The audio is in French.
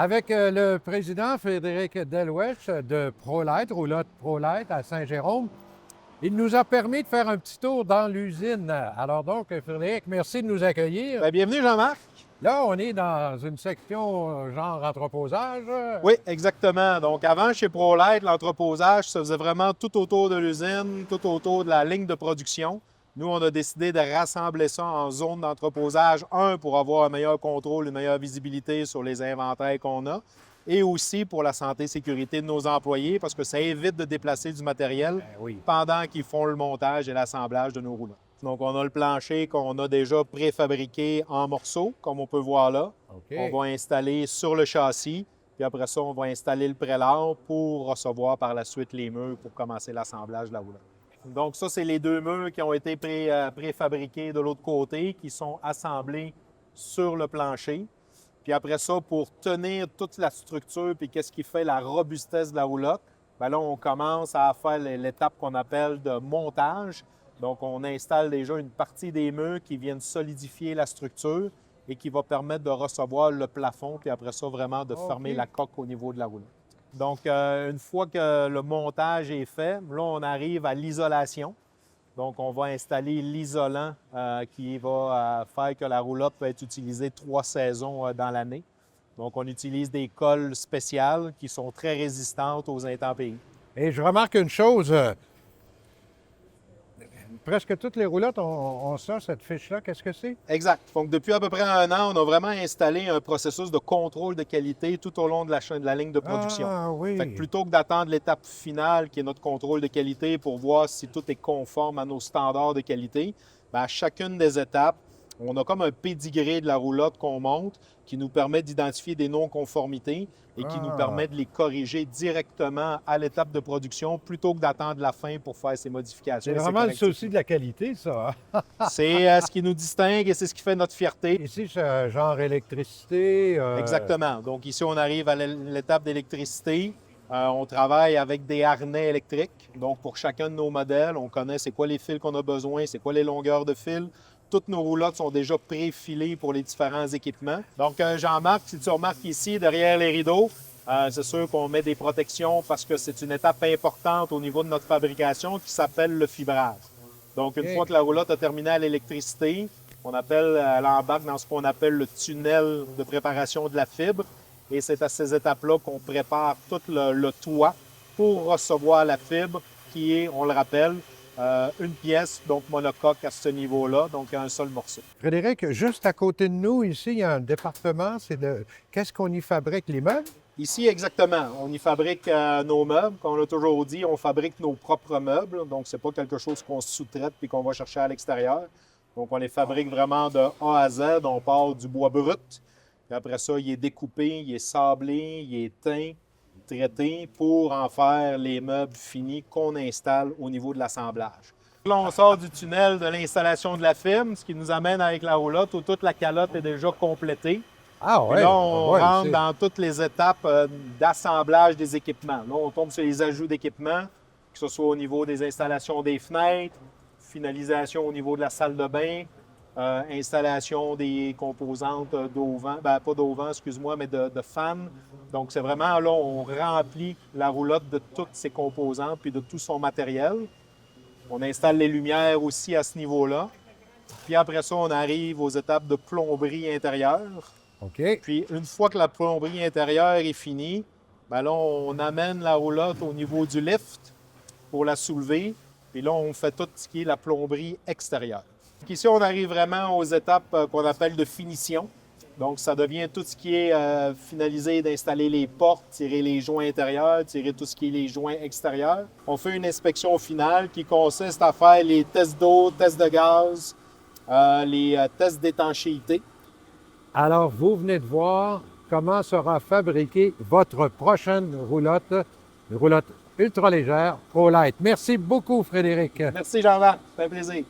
avec le président Frédéric Delouech de ProLite, roulotte ProLite à Saint-Jérôme. Il nous a permis de faire un petit tour dans l'usine. Alors donc, Frédéric, merci de nous accueillir. Bien, bienvenue Jean-Marc. Là, on est dans une section genre entreposage. Oui, exactement. Donc avant, chez ProLite, l'entreposage se faisait vraiment tout autour de l'usine, tout autour de la ligne de production. Nous, on a décidé de rassembler ça en zone d'entreposage, pour avoir un meilleur contrôle, une meilleure visibilité sur les inventaires qu'on a, et aussi pour la santé et sécurité de nos employés, parce que ça évite de déplacer du matériel pendant qu'ils font le montage et l'assemblage de nos rouleaux. Donc, on a le plancher qu'on a déjà préfabriqué en morceaux, comme on peut voir là. On va installer sur le châssis, puis après ça, on va installer le prélat pour recevoir par la suite les murs pour commencer l'assemblage de la roulotte. Donc, ça, c'est les deux murs qui ont été préfabriqués de l'autre côté, qui sont assemblés sur le plancher. Puis après ça, pour tenir toute la structure, puis qu'est-ce qui fait la robustesse de la roulotte, bien là, on commence à faire l'étape qu'on appelle de montage. Donc, on installe déjà une partie des murs qui viennent solidifier la structure et qui va permettre de recevoir le plafond, puis après ça, vraiment de fermer la coque au niveau de la roulotte. Donc, une fois que le montage est fait, là, on arrive à l'isolation. Donc, on va installer l'isolant qui va faire que la roulotte peut être utilisée 3 saisons dans l'année. Donc, on utilise des colles spéciales qui sont très résistantes aux intempéries. Et je remarque une chose, presque toutes les roulottes ont ça, cette fiche-là. Qu'est-ce que c'est? Exact. Donc, depuis à peu près 1 an, on a vraiment installé un processus de contrôle de qualité tout au long de la ligne de production. Ah oui! Fait que plutôt que d'attendre l'étape finale, qui est notre contrôle de qualité, pour voir si tout est conforme à nos standards de qualité, bien, à chacune des étapes, on a comme un pédigré de la roulotte qu'on monte qui nous permet d'identifier des non-conformités et qui nous permet de les corriger directement à l'étape de production plutôt que d'attendre la fin pour faire ces modifications. C'est vraiment le souci de la qualité, ça. C'est ce qui nous distingue et c'est ce qui fait notre fierté. Ici, c'est genre électricité. Exactement. Donc ici, on arrive à l'étape d'électricité. On travaille avec des harnais électriques. Donc pour chacun de nos modèles, on connaît c'est quoi les fils qu'on a besoin, c'est quoi les longueurs de fils. Toutes nos roulottes sont déjà préfilées pour les différents équipements. Donc, Jean-Marc, si tu remarques ici, derrière les rideaux, c'est sûr qu'on met des protections parce que c'est une étape importante au niveau de notre fabrication qui s'appelle le fibrage. Donc, une fois que la roulotte a terminé à l'électricité, elle embarque dans ce qu'on appelle le tunnel de préparation de la fibre. Et c'est à ces étapes-là qu'on prépare tout le toit pour recevoir la fibre qui est, on le rappelle, une pièce, donc monocoque à ce niveau-là, donc un seul morceau. Frédéric, juste à côté de nous, ici, il y a un département, qu'est-ce qu'on y fabrique, les meubles? Ici, exactement. On y fabrique nos meubles. Comme on l'a toujours dit, on fabrique nos propres meubles. Donc, c'est pas quelque chose qu'on sous-traite puis qu'on va chercher à l'extérieur. Donc, on les fabrique vraiment de A à Z. On part du bois brut. Puis après ça, il est découpé, il est sablé, il est teint, traité pour en faire les meubles finis qu'on installe au niveau de l'assemblage. Là, on sort du tunnel de l'installation de la fibre, ce qui nous amène avec la roulotte où toute la calotte est déjà complétée. Ah ouais. Et là, on rentre dans toutes les étapes d'assemblage des équipements. Là, on tombe sur les ajouts d'équipements, que ce soit au niveau des installations des fenêtres, finalisation au niveau de la salle de bain, installation des composantes d'auvent, pas d'auvent, excuse-moi, mais de fans. Donc, c'est vraiment là, on remplit la roulotte de toutes ses composantes puis de tout son matériel. On installe les lumières aussi à ce niveau-là. Puis après ça, on arrive aux étapes de plomberie intérieure. OK. Puis, une fois que la plomberie intérieure est finie, bien là, on amène la roulotte au niveau du lift pour la soulever. Puis là, on fait tout ce qui est la plomberie extérieure. Donc ici, on arrive vraiment aux étapes qu'on appelle de finition. Donc, ça devient tout ce qui est finalisé d'installer les portes, tirer les joints intérieurs, tirer tout ce qui est les joints extérieurs. On fait une inspection finale qui consiste à faire les tests d'eau, tests de gaz, les tests d'étanchéité. Alors, vous venez de voir comment sera fabriquée votre prochaine roulotte, une roulotte ultra légère ProLite. Merci beaucoup, Frédéric. Merci, Jean-Marc. Ça fait plaisir.